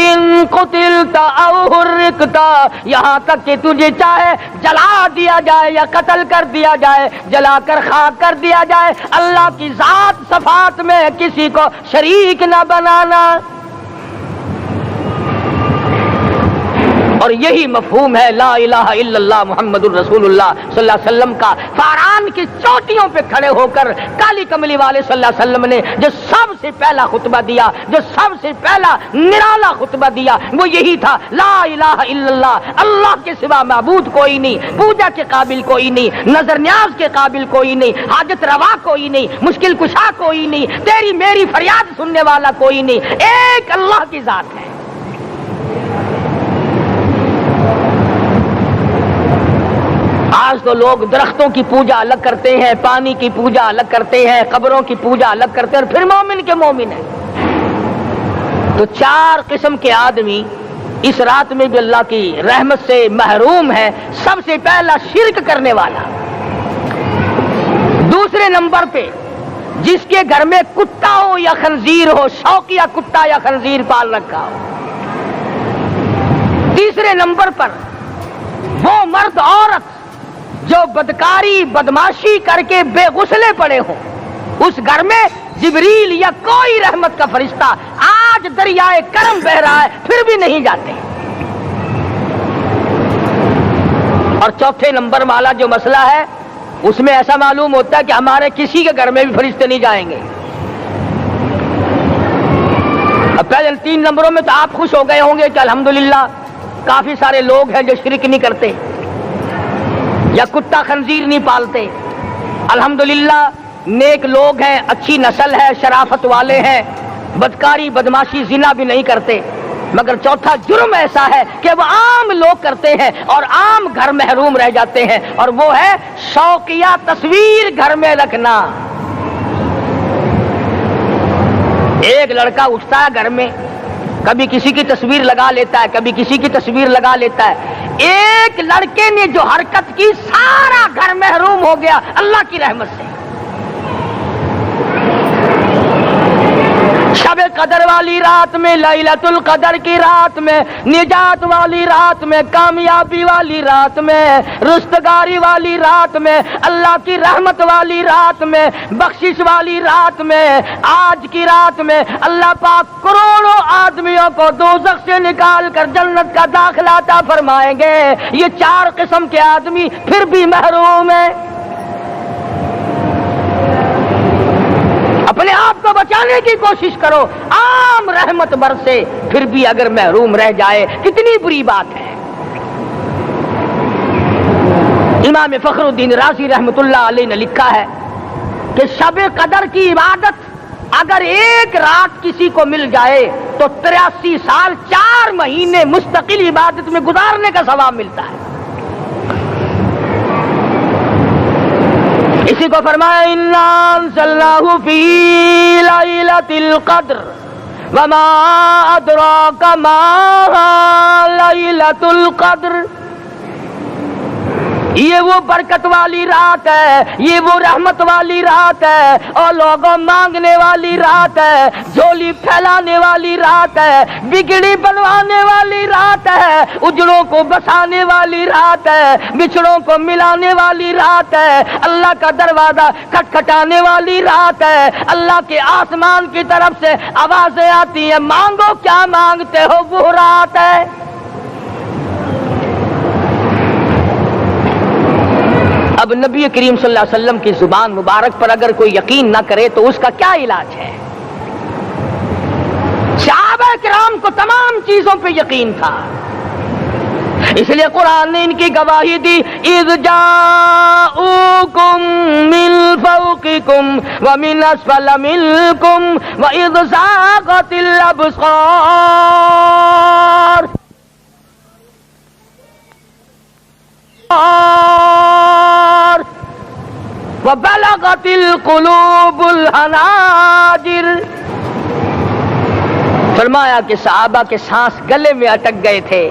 ان قتلتا او حرقتا، یہاں تک کہ تجھے چاہے جلا دیا جائے یا قتل کر دیا جائے، جلا کر خاک کر دیا جائے، اللہ کی ذات صفات میں کسی کو شریک نہ بنانا۔ اور یہی مفہوم ہے لا الہ الا اللہ محمد الرسول اللہ صلی اللہ علیہ وسلم کا۔ فاران کی چوٹیوں پہ کھڑے ہو کر کالی کملی والے صلی اللہ علیہ وسلم نے جو سب سے پہلا خطبہ دیا، جو سب سے پہلا نرالا خطبہ دیا، وہ یہی تھا لا الہ الا اللہ، اللہ کے سوا معبود کوئی نہیں، پوجا کے قابل کوئی نہیں، نظر نیاز کے قابل کوئی نہیں، حاجت روا کوئی نہیں، مشکل کشا کوئی نہیں، تیری میری فریاد سننے والا کوئی نہیں، ایک اللہ کی ذات ہے۔ آج تو لوگ درختوں کی پوجا الگ کرتے ہیں، پانی کی پوجا الگ کرتے ہیں، قبروں کی پوجا الگ کرتے ہیں، اور پھر مومن کے مومن ہیں۔ تو 4 قسم کے آدمی اس رات میں بھی اللہ کی رحمت سے محروم ہے۔ سب سے پہلا شرک کرنے والا، دوسرے نمبر پہ جس کے گھر میں کتا ہو یا خنزیر ہو، شوقیہ کتا یا خنزیر پال رکھا ہو، تیسرے نمبر پر وہ مرد عورت جو بدکاری بدماشی کر کے بے غسلے پڑے ہوں، اس گھر میں جبریل یا کوئی رحمت کا فرشتہ آج دریائے کرم بہ رہا ہے پھر بھی نہیں جاتے۔ اور چوتھے نمبر والا جو مسئلہ ہے اس میں ایسا معلوم ہوتا ہے کہ ہمارے کسی کے گھر میں بھی فرشتے نہیں جائیں گے۔ اب پہلے 3 نمبروں میں تو آپ خوش ہو گئے ہوں گے کہ الحمدللہ کافی سارے لوگ ہیں جو شرک نہیں کرتے یا کتا خنزیر نہیں پالتے، الحمدللہ نیک لوگ ہیں، اچھی نسل ہے، شرافت والے ہیں، بدکاری بدماشی زنا بھی نہیں کرتے۔ مگر چوتھا جرم ایسا ہے کہ وہ عام لوگ کرتے ہیں اور عام گھر محروم رہ جاتے ہیں، اور وہ ہے شوقیہ تصویر گھر میں رکھنا۔ ایک لڑکا اٹھتا ہے گھر میں، کبھی کسی کی تصویر لگا لیتا ہے، کبھی کسی کی تصویر لگا لیتا ہے۔ ایک لڑکے نے جو حرکت کی سارا گھر محروم ہو گیا اللہ کی رحمت سے۔ شب قدر والی رات میں، لیلۃ القدر کی رات میں، نجات والی رات میں، کامیابی والی رات میں، رستگاری والی رات میں، اللہ کی رحمت والی رات میں، بخشش والی رات میں، آج کی رات میں اللہ پاک کروڑوں آدمیوں کو دوزخ سے نکال کر جنت کا داخلہ عطا فرمائیں گے۔ یہ 4 قسم کے آدمی پھر بھی محروم ہیں۔ اپنے آپ کو بچانے کی کوشش کرو، عام رحمت برسے پھر بھی اگر محروم رہ جائے کتنی بری بات ہے۔ امام فخر الدین رازی رحمت اللہ علیہ نے لکھا ہے کہ شب قدر کی عبادت اگر ایک رات کسی کو مل جائے تو 83 سال 4 مہینے مستقل عبادت میں گزارنے کا ثواب ملتا ہے۔ اسی کو فرمایا اِنَّا أَنزَلْنَاهُ فِي لَيْلَةِ الْقَدْرِ وَمَا أَدْرَاكَ مَا لَيْلَةُ الْقَدْرِ۔ یہ وہ برکت والی رات ہے، یہ وہ رحمت والی رات ہے، اور لوگوں مانگنے والی رات ہے، جھولی پھیلانے والی رات ہے، بگڑی بنوانے والی رات ہے، اجڑوں کو بسانے والی رات ہے، بچھڑوں کو ملانے والی رات ہے، اللہ کا دروازہ کھٹکھٹانے والی رات ہے، اللہ کے آسمان کی طرف سے آوازیں آتی ہیں مانگو کیا مانگتے ہو، وہ رات ہے۔ اب نبی کریم صلی اللہ علیہ وسلم کی زبان مبارک پر اگر کوئی یقین نہ کرے تو اس کا کیا علاج ہے؟ صحابہ کرام کو تمام چیزوں پہ یقین تھا، اس لیے قرآن نے ان کی گواہی دی اذ جاءوکم من فوقکم ومن اسفل منکم واذ زاغت الابصار وبلغت القلوب الحناجر۔ فرمایا کہ صحابہ کے سانس گلے میں اٹک گئے تھے،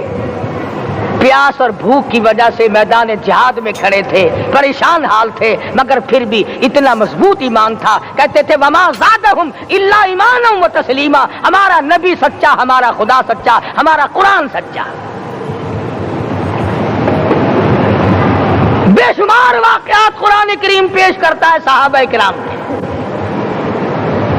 پیاس اور بھوک کی وجہ سے میدان جہاد میں کھڑے تھے، پریشان حال تھے، مگر پھر بھی اتنا مضبوط ایمان تھا، کہتے تھے وما زادہم الا ایمانا و تسلیما، ہمارا نبی سچا، ہمارا خدا سچا، ہمارا قرآن سچا۔ بے شمار واقعات قرآن کریم پیش کرتا ہے صحابہ کرام نے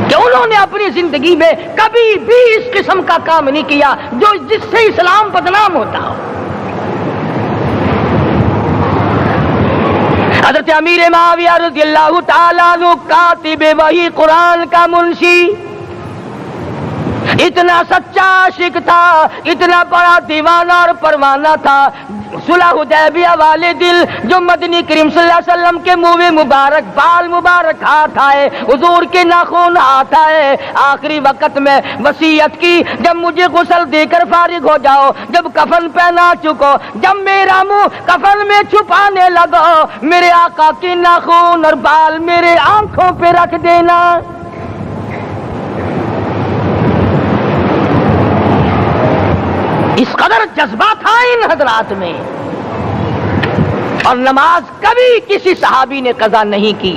کہ انہوں نے اپنی زندگی میں کبھی بھی اس قسم کا کام نہیں کیا جو جس سے اسلام بدنام ہوتا ہو۔ حضرت امیر معاویہ رضی اللہ تعالیٰ عنہ کاتب وحی قرآن کا منشی اتنا سچا عاشق تھا، اتنا بڑا دیوانہ اور پروانہ تھا، صلح حدیبیہ والے دل جو مدنی کریم صلی اللہ علیہ وسلم کے منہ مبارک بال مبارک ہاتھ آئے، حضور کے ناخن ہاتھ آئے، آخری وقت میں وصیت کی جب مجھے غسل دے کر فارغ ہو جاؤ، جب کفن پہنا چکو، جب میرا منہ کفن میں چھپانے لگو، میرے آقا کے ناخن اور بال میرے آنکھوں پہ رکھ دینا۔ اس قدر جذبہ تھا ان حضرات میں، اور نماز کبھی کسی صحابی نے قضا نہیں کی۔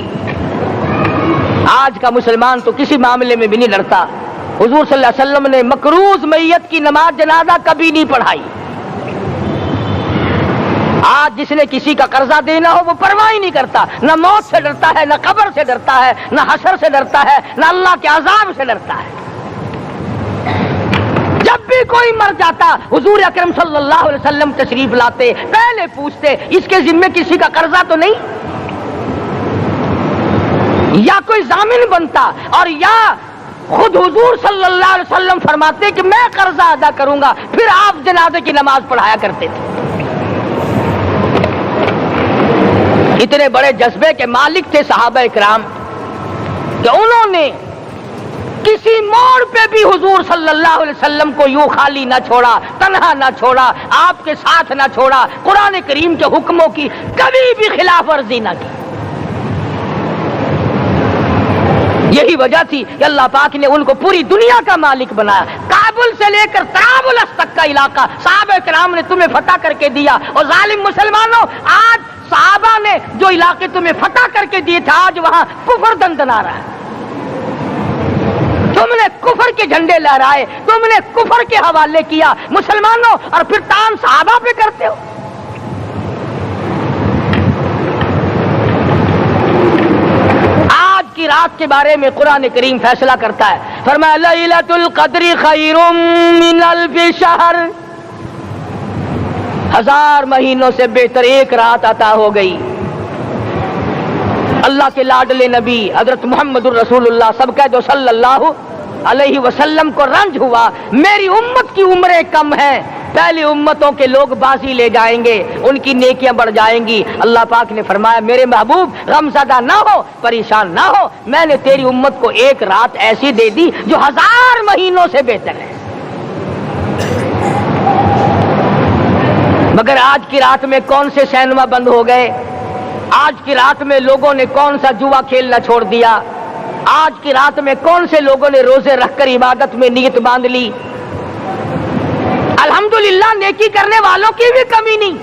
آج کا مسلمان تو کسی معاملے میں بھی نہیں ڈرتا۔ حضور صلی اللہ علیہ وسلم نے مقروض میت کی نماز جنازہ کبھی نہیں پڑھائی، آج جس نے کسی کا قرضہ دینا ہو وہ پرواہ ہی نہیں کرتا، نہ موت سے ڈرتا ہے، نہ قبر سے ڈرتا ہے، نہ حشر سے ڈرتا ہے، نہ اللہ کے عذاب سے ڈرتا ہے۔ جب بھی کوئی مر جاتا حضور اکرم صلی اللہ علیہ وسلم تشریف لاتے، پہلے پوچھتے اس کے ذمے کسی کا قرضہ تو نہیں، یا کوئی ضامن بنتا، اور یا خود حضور صلی اللہ علیہ وسلم فرماتے کہ میں قرضہ ادا کروں گا، پھر آپ جنازے کی نماز پڑھایا کرتے تھے۔ اتنے بڑے جذبے کے مالک تھے صحابہ اکرام کہ انہوں نے کسی موڑ پہ بھی حضور صلی اللہ علیہ وسلم کو یوں خالی نہ چھوڑا، تنہا نہ چھوڑا، آپ کے ساتھ نہ چھوڑا، قرآن کریم کے حکموں کی کبھی بھی خلاف ورزی نہ کی۔ یہی وجہ تھی کہ اللہ پاک نے ان کو پوری دنیا کا مالک بنایا۔ کابل سے لے کر طرابلس تک کا علاقہ صحابہ کرام نے تمہیں فتح کر کے دیا، اور ظالم مسلمانوں آج صحابہ نے جو علاقے تمہیں فتح کر کے دیے تھے آج وہاں کفر دندنا رہا ہے۔ تم نے کفر کے جھنڈے لہرائے، تم نے کفر کے حوالے کیا مسلمانوں، اور پھر تان صحابہ پہ کرتے ہو۔ کی رات کے بارے میں قرآن کریم فیصلہ کرتا ہے، فرمایا لیلۃ القدر خیر من الف شہر، 1000 مہینوں سے بہتر ایک رات عطا ہو گئی۔ اللہ کے لاڈلے نبی حضرت محمد الرسول اللہ سب کہہ دو صلی اللہ علیہ وسلم کو رنج ہوا، میری امت کی عمریں کم ہیں، پہلی امتوں کے لوگ بازی لے جائیں گے، ان کی نیکیاں بڑھ جائیں گی۔ اللہ پاک نے فرمایا میرے محبوب غمزدہ نہ ہو، پریشان نہ ہو، میں نے تیری امت کو ایک رات ایسی دے دی جو 1000 مہینوں سے بہتر ہے۔ مگر آج کی رات میں کون سے سینما بند ہو گئے، آج کی رات میں لوگوں نے کون سا جوا کھیلنا چھوڑ دیا، آج کی رات میں کون سے لوگوں نے روزے رکھ کر عبادت میں نیت باندھ لی۔ الحمدللہ نیکی کرنے والوں کی بھی کمی نہیں،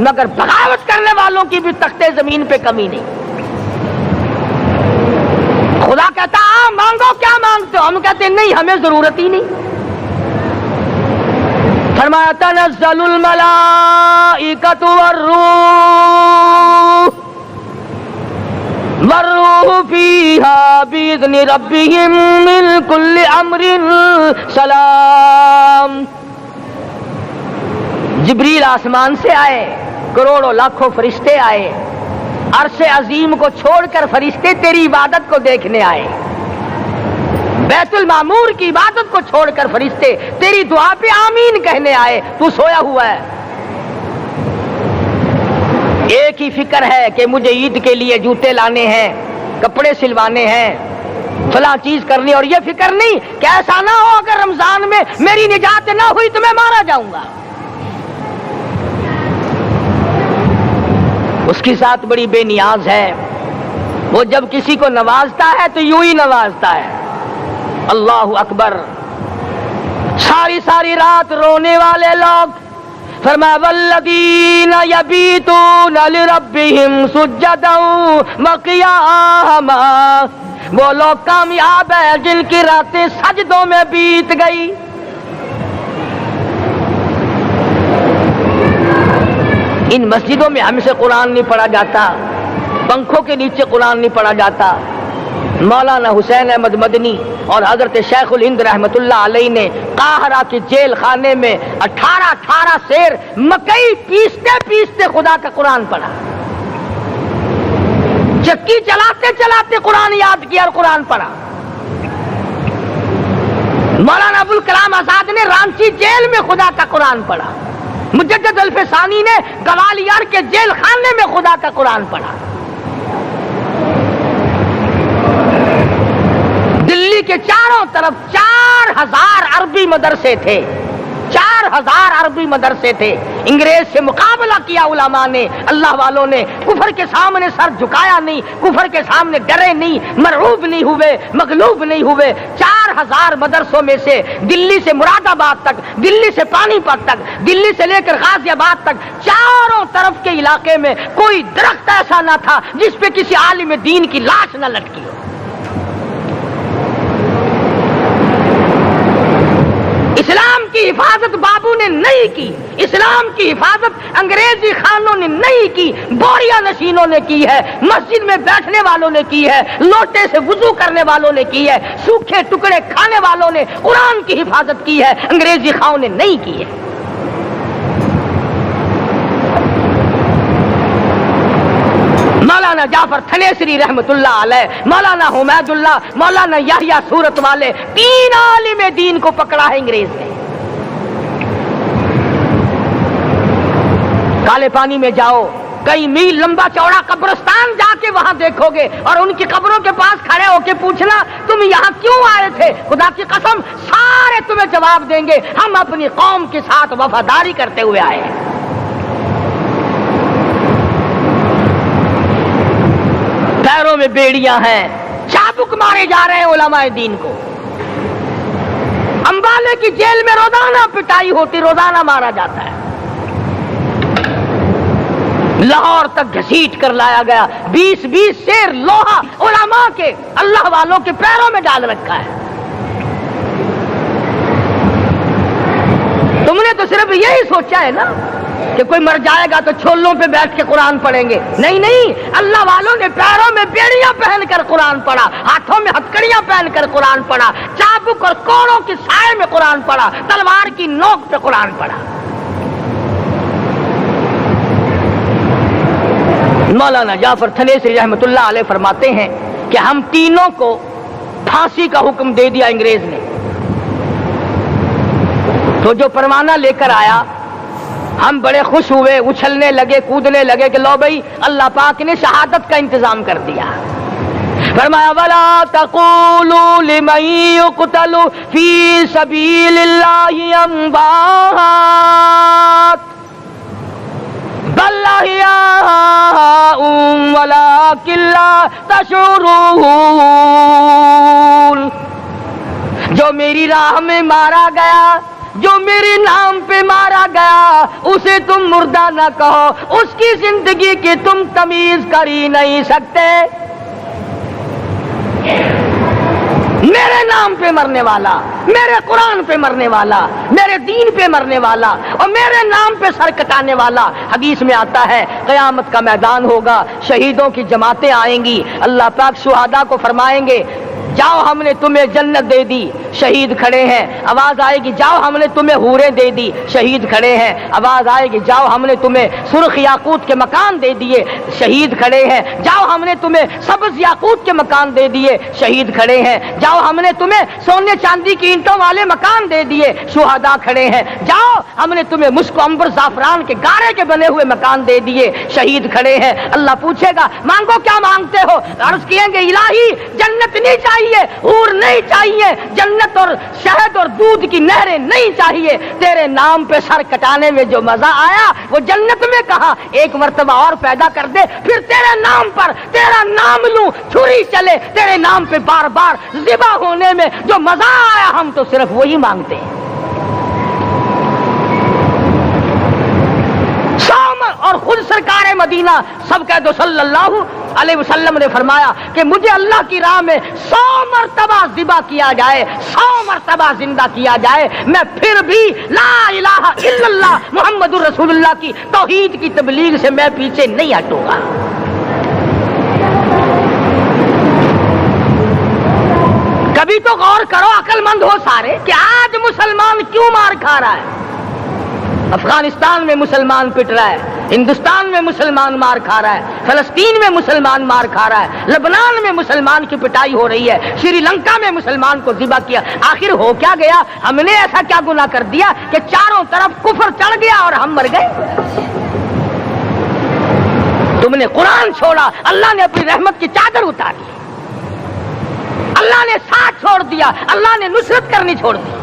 مگر بغاوت کرنے والوں کی بھی تختے زمین پہ کمی نہیں۔ خدا کہتا مانگو کیا مانگتے ہو، ہم کہتے ہیں نہیں ہمیں ضرورت ہی نہیں۔ فرمایا تنزل الملائکۃ والروح فیہا بإذن ربہم من کل امر سلام۔ جبریل آسمان سے آئے، کروڑوں لاکھوں فرشتے آئے، عرش عظیم کو چھوڑ کر فرشتے تیری عبادت کو دیکھنے آئے، بیت المعمور کی عبادت کو چھوڑ کر فرشتے تیری دعا پہ آمین کہنے آئے، تو سویا ہوا ہے۔ ایک ہی فکر ہے کہ مجھے عید کے لیے جوتے لانے ہیں، کپڑے سلوانے ہیں، فلاں چیز کرنی، اور یہ فکر نہیں کہ ایسا نہ ہو اگر رمضان میں میری نجات نہ ہوئی تو میں مارا جاؤں گا۔ اس کی ذات بڑی بے نیاز ہے، وہ جب کسی کو نوازتا ہے تو یوں ہی نوازتا ہے۔ اللہ اکبر۔ ساری ساری رات رونے والے لوگ، فرمایا والذین یبیتون لربہم سجدا وقیاما، وہ لوگ کامیاب ہیں جن کی راتیں سجدوں میں بیت گئی۔ ان مسجدوں میں ہم سے قرآن نہیں پڑھا جاتا، پنکھوں کے نیچے قرآن نہیں پڑھا جاتا۔ مولانا حسین احمد مدنی اور حضرت شیخ الہند رحمت اللہ علیہ نے قاہرہ کے جیل خانے میں 18 سیر مکئی پیستے پیستے خدا کا قرآن پڑھا، چکی چلاتے چلاتے قرآن یاد کیا اور قرآن پڑھا۔ مولانا ابوالکلام آزاد نے رانچی جیل میں خدا کا قرآن پڑھا، مجدد الفسانی نے گوالیار کے جیل خانے میں خدا کا قرآن پڑھا۔ دلی کے چاروں طرف 4000 عربی مدرسے تھے، 4000 عربی مدرسے تھے۔ انگریز سے مقابلہ کیا علماء نے، اللہ والوں نے، کفر کے سامنے سر جھکایا نہیں، کفر کے سامنے ڈرے نہیں، مرعوب نہیں ہوئے، مغلوب نہیں ہوئے۔ 4000 مدرسوں میں سے دلی سے مراد آباد تک، دلی سے پانی پت تک، دلی سے لے کر غازی آباد تک، چاروں طرف کے علاقے میں کوئی درخت ایسا نہ تھا جس پہ کسی عالم دین کی لاش نہ لٹکی ہو۔ اسلام کی حفاظت بابو نے نہیں کی، اسلام کی حفاظت انگریزی خانوں نے نہیں کی، بوریا نشینوں نے کی ہے، مسجد میں بیٹھنے والوں نے کی ہے، لوٹے سے وضو کرنے والوں نے کی ہے، سوکھے ٹکڑے کھانے والوں نے قرآن کی حفاظت کی ہے، انگریزی خانوں نے نہیں کی ہے۔ مولانا جعفر تھنیسری رحمت اللہ علیہ، مولانا حمید اللہ، مولانا یحییٰ صورت والے، 3 عالم دین کو پکڑا ہے انگریز نے۔ کالے پانی میں جاؤ، کئی میل لمبا چوڑا قبرستان جا کے وہاں دیکھو گے، اور ان کی قبروں کے پاس کھڑے ہو کے پوچھنا تم یہاں کیوں آئے تھے، خدا کی قسم سارے تمہیں جواب دیں گے ہم اپنی قوم کے ساتھ وفاداری کرتے ہوئے آئے ہیں۔ پیروں میں بیڑیاں ہیں، چابک مارے جا رہے ہیں علماء دین کو۔ امبالے کی جیل میں روزانہ پٹائی ہوتی، روزانہ مارا جاتا ہے۔ لاہور تک گھسیٹ کر لایا گیا، 20 سیر لوہا علماء کے، اللہ والوں کے پیروں میں ڈال رکھا ہے۔ تم نے تو صرف یہی سوچا ہے نا کہ کوئی مر جائے گا تو چھولوں پہ بیٹھ کے قرآن پڑھیں گے، نہیں نہیں، اللہ والوں نے پیروں میں بیڑیاں پہن کر قرآن پڑھا، ہاتھوں میں ہتکڑیاں پہن کر قرآن پڑھا، چابک اور کوڑوں کی سائے میں قرآن پڑھا، تلوار کی نوک پہ قرآن پڑھا۔ مولانا جعفر تھنیسری رحمت اللہ علیہ فرماتے ہیں کہ ہم تینوں کو پھانسی کا حکم دے دیا انگریز نے، تو جو پروانہ لے کر آیا ہم بڑے خوش ہوئے، اچھلنے لگے، کودنے لگے کہ لو بھائی اللہ پاک نے شہادت کا انتظام کر دیا۔ فرمایا وَلَا تَقُولُوا لِمَن يُقْتَلُ فِي سَبِيلِ اللَّهِ أَمْوَاتٌ بَلْ أَحْيَاءٌ وَلَٰكِن لَّا تَشْعُرُونَ۔ جو میری راہ میں مارا گیا، جو میرے نام پہ مارا گیا، اسے تم مردہ نہ کہو، اس کی زندگی کی تم تمیز کر ہی نہیں سکتے۔ میرے نام پہ مرنے والا، میرے قرآن پہ مرنے والا، میرے دین پہ مرنے والا اور میرے نام پہ سر کٹانے والا، حدیث میں آتا ہے قیامت کا میدان ہوگا، شہیدوں کی جماعتیں آئیں گی، اللہ پاک شہداء کو فرمائیں گے جاؤ ہم نے تمہیں جنت دے دی، شہید کھڑے ہیں، آواز آئے گی جاؤ ہم نے تمہیں حوریں دے دی، شہید کھڑے ہیں، آواز آئے گی جاؤ ہم نے تمہیں سرخ یاقوت کے مکان دے دیے، شہید کھڑے ہیں، جاؤ ہم نے تمہیں سبز یاقوت کے مکان دے دیے، شہید کھڑے ہیں، جاؤ ہم نے تمہیں سونے چاندی کی اینٹوں والے مکان دے دیے، شہداء کھڑے ہیں، جاؤ ہم نے تمہیں مشک و عنبر زعفران کے گارے کے بنے ہوئے مکان دے دیے، شہید کھڑے ہیں۔ اللہ پوچھے گا مانگو کیا مانگتے ہو، عرض کہیں گے الہی جنت نہیں چاہیے، حور نہیں چاہیے، جنت اور شہد اور دودھ کی نہریں نہیں چاہیے، تیرے نام پہ سر کٹانے میں جو مزہ آیا وہ جنت میں کہا، ایک مرتبہ اور پیدا کر دے، پھر تیرے نام پر تیرا نام لوں، چھری چلے تیرے نام پہ بار بار ذبح ہونے میں جو مزہ آیا، ہم تو صرف وہی مانگتے ہیں۔ اور خود سرکار مدینہ سب کہہ دو صلی اللہ علیہ وسلم نے فرمایا کہ مجھے اللہ کی راہ میں 100 مرتبہ ذبح کیا جائے، 100 مرتبہ زندہ کیا جائے، میں پھر بھی لا الہ الا اللہ محمد الرسول اللہ کی توحید کی تبلیغ سے میں پیچھے نہیں ہٹوں گا۔ کبھی تو غور کرو عقل مند ہو سارے کہ آج مسلمان کیوں مار کھا رہا ہے؟ افغانستان میں مسلمان پٹ رہا ہے، ہندوستان میں مسلمان مار کھا رہا ہے، فلسطین میں مسلمان مار کھا رہا ہے، لبنان میں مسلمان کی پٹائی ہو رہی ہے، سری لنکا میں مسلمان کو ذبح کیا، آخر ہو کیا گیا؟ ہم نے ایسا کیا گناہ کر دیا کہ چاروں طرف کفر چڑھ گیا اور ہم مر گئے؟ تم نے قرآن چھوڑا، اللہ نے اپنی رحمت کی چادر اتاری، اللہ نے ساتھ چھوڑ دیا، اللہ نے نصرت کرنی چھوڑ دی،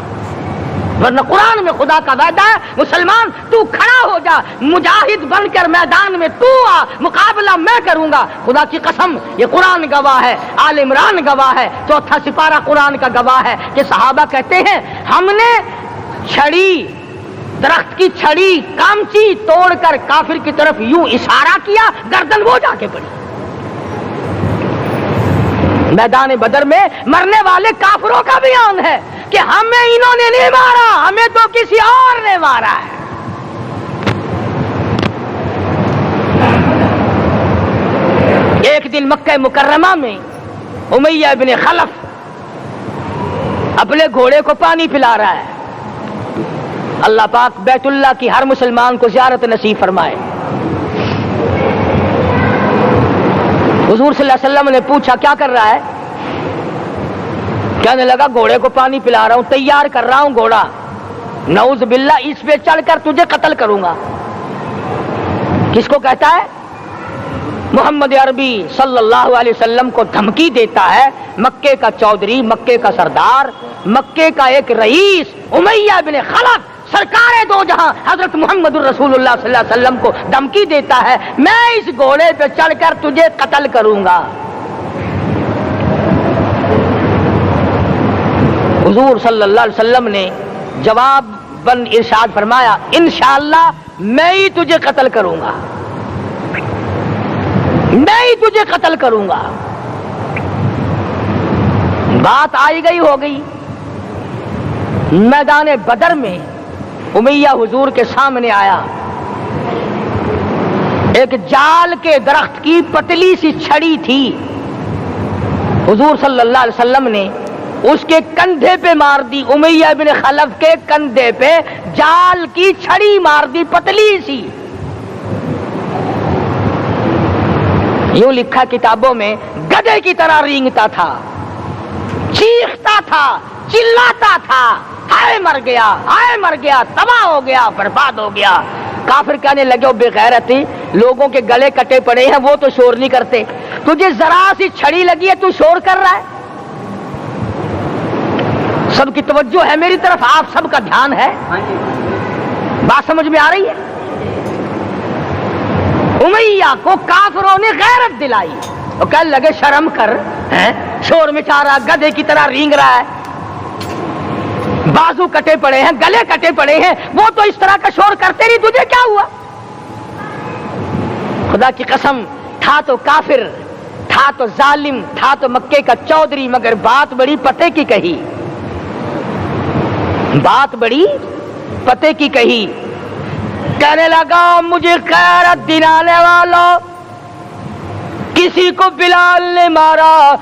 ورنہ قرآن میں خدا کا وعدہ ہے مسلمان تو کھڑا ہو جا، مجاہد بن کر میدان میں تو آ، مقابلہ میں کروں گا، خدا کی قسم یہ قرآن گواہ ہے، آل عمران گواہ ہے، 4 سپارہ قرآن کا گواہ ہے کہ صحابہ کہتے ہیں ہم نے چھڑی، درخت کی چھڑی کامچی توڑ کر کافر کی طرف یوں اشارہ کیا، گردن وہ جا کے پڑی۔ میدان بدر میں مرنے والے کافروں کا بیان ہے کہ ہمیں انہوں نے نہیں مارا، ہمیں تو کسی اور نے مارا ہے۔ ایک دن مکہ مکرمہ میں امیہ ابن خلف اپنے گھوڑے کو پانی پلا رہا ہے۔ اللہ پاک بیت اللہ کی ہر مسلمان کو زیارت نصیب فرمائے۔ حضور صلی اللہ علیہ وسلم نے پوچھا کیا کر رہا ہے؟ کہنے لگا گھوڑے کو پانی پلا رہا ہوں، تیار کر رہا ہوں گھوڑا، نعوذ باللہ اس پہ چڑھ کر تجھے قتل کروں گا۔ کس کو کہتا ہے؟ محمد عربی صلی اللہ علیہ وسلم کو دھمکی دیتا ہے۔ مکے کا چودھری، مکے کا سردار، مکے کا ایک رئیس امیہ بن خلف سرکار دو جہاں حضرت محمد الرسول اللہ صلی اللہ علیہ وسلم کو دھمکی دیتا ہے میں اس گھوڑے پہ چڑھ کر تجھے قتل کروں گا۔ حضور صلی اللہ علیہ وسلم نے جواب بن ارشاد فرمایا انشاءاللہ میں ہی تجھے قتل کروں گا، میں ہی تجھے قتل کروں گا۔ بات آئی گئی ہو گئی۔ میدان بدر میں امیہ حضور کے سامنے آیا، ایک جال کے درخت کی پتلی سی چھڑی تھی، حضور صلی اللہ علیہ وسلم نے اس کے کندھے پہ مار دی، امیہ بن خلف کے کندھے پہ جال کی چھڑی مار دی پتلی سی۔ یوں لکھا کتابوں میں گدھے کی طرح رینگتا تھا، چیختا تھا، چلاتا تھا، ہائے مر گیا، ہائے مر گیا، تباہ ہو گیا، برباد ہو گیا۔ کافر کہنے لگے بے غیرتی، لوگوں کے گلے کٹے پڑے ہیں وہ تو شور نہیں کرتے، تجھے ذرا سی چھڑی لگی ہے تو شور کر رہا ہے۔ سب کی توجہ ہے میری طرف، آپ سب کا دھیان ہے، بات سمجھ میں آ رہی ہے؟ امیہ کو کافروں نے غیرت دلائی، وہ کہنے لگے شرم کر، شور مچا رہا، گدھے کی طرح رینگ رہا ہے، بازو کٹے پڑے ہیں، گلے کٹے پڑے ہیں، وہ تو اس طرح کا شور کرتے نہیں، تجھے کیا ہوا؟ خدا کی قسم تھا تو کافر، تھا تو ظالم، تھا تو مکے کا چودھری، مگر بات بڑی پتے کی کہی، بات بڑی پتے کی کہی۔ کہنے لگا مجھے غیرت دلانے والوں، کسی کو بلال نے مارا،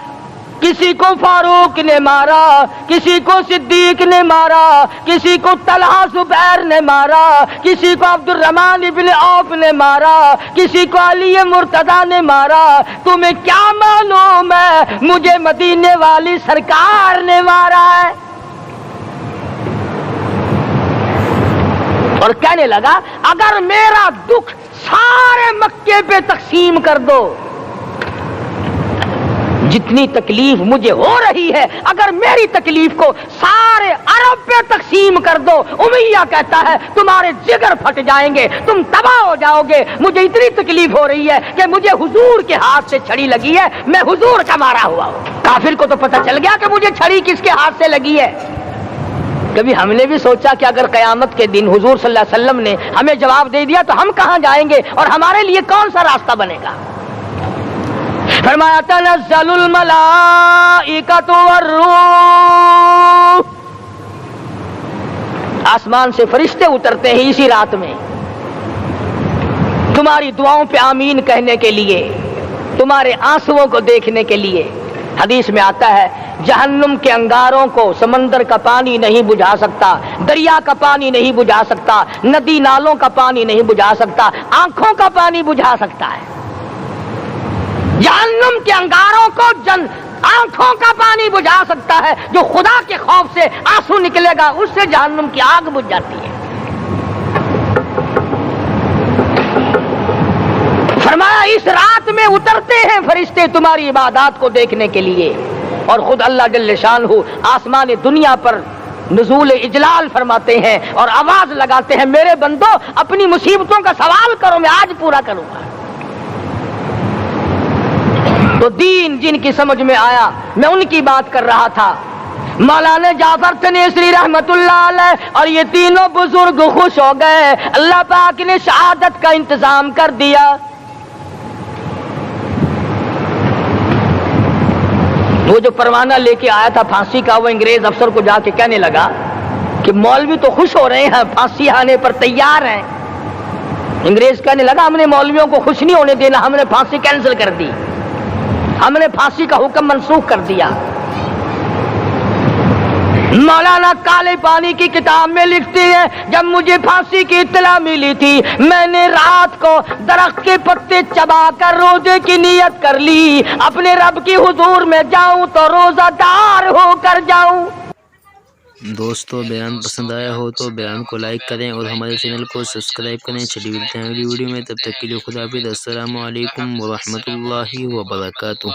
کسی کو فاروق نے مارا، کسی کو صدیق نے مارا، کسی کو طلحہ زبیر نے مارا، کسی کو عبد الرحمن ابن عوف نے مارا، کسی کو علی مرتضیٰ نے مارا، تمہیں کیا معلوم ہے مجھے مدینے والی سرکار نے مارا ہے؟ اور کہنے لگا اگر میرا دکھ سارے مکے پہ تقسیم کر دو، جتنی تکلیف مجھے ہو رہی ہے اگر میری تکلیف کو سارے عرب پہ تقسیم کر دو، امیہ کہتا ہے تمہارے جگر پھٹ جائیں گے، تم تباہ ہو جاؤ گے، مجھے اتنی تکلیف ہو رہی ہے کہ مجھے حضور کے ہاتھ سے چھڑی لگی ہے، میں حضور کا مارا ہوا ہوں۔ کافر کو تو پتہ چل گیا کہ مجھے چھڑی کس کے ہاتھ سے لگی ہے۔ کبھی ہم نے بھی سوچا کہ اگر قیامت کے دن حضور صلی اللہ علیہ وسلم نے ہمیں جواب دے دیا تو ہم کہاں جائیں گے اور ہمارے لیے کون سا راستہ بنے گا؟ فرمایا تنزل الملائکۃ والروح، آسمان سے فرشتے اترتے ہیں اسی رات میں تمہاری دعاؤں پہ آمین کہنے کے لیے، تمہارے آنسوؤں کو دیکھنے کے لیے۔ حدیث میں آتا ہے جہنم کے انگاروں کو سمندر کا پانی نہیں بجھا سکتا، دریا کا پانی نہیں بجھا سکتا، ندی نالوں کا پانی نہیں بجھا سکتا، آنکھوں کا پانی بجھا سکتا ہے۔ جہنم کے انگاروں کو آنکھوں کا پانی بجھا سکتا ہے، جو خدا کے خوف سے آنسو نکلے گا اس سے جہنم کی آگ بجھ جاتی ہے۔ فرمایا اس رات میں اترتے ہیں فرشتے تمہاری عبادات کو دیکھنے کے لیے، اور خود اللہ جل شانہ آسمان دنیا پر نزول اجلال فرماتے ہیں اور آواز لگاتے ہیں میرے بندو اپنی مصیبتوں کا سوال کرو، میں آج پورا کروں گا۔ تو دین جن کی سمجھ میں آیا میں ان کی بات کر رہا تھا، مولانا جعفر تنیسری رحمت اللہ علیہ اور یہ تینوں بزرگ خوش ہو گئے، اللہ پاک نے شہادت کا انتظام کر دیا۔ وہ جو پروانہ لے کے آیا تھا پھانسی کا، وہ انگریز افسر کو جا کے کہنے لگا کہ مولوی تو خوش ہو رہے ہیں، پھانسی آنے پر تیار ہیں۔ انگریز کہنے لگا ہم نے مولویوں کو خوش نہیں ہونے دینا، ہم نے پھانسی کینسل کر دی، ہم نے پھانسی کا حکم منسوخ کر دیا۔ مولانا کالے پانی کی کتاب میں لکھتی ہے جب مجھے پھانسی کی اطلاع ملی تھی میں نے رات کو درخت کے پتے چبا کر روزے کی نیت کر لی، اپنے رب کی حضور میں جاؤں تو روزہ دار ہو کر جاؤں۔ دوستو بیان پسند آیا ہو تو بیان کو لائک کریں اور ہمارے چینل کو سبسکرائب کریں۔ چلیے ملتے ہیں اگلی ویڈیو میں، تب تک کے لیے خدا حافظ۔ السلام علیکم ورحمۃ اللہ وبرکاتہ۔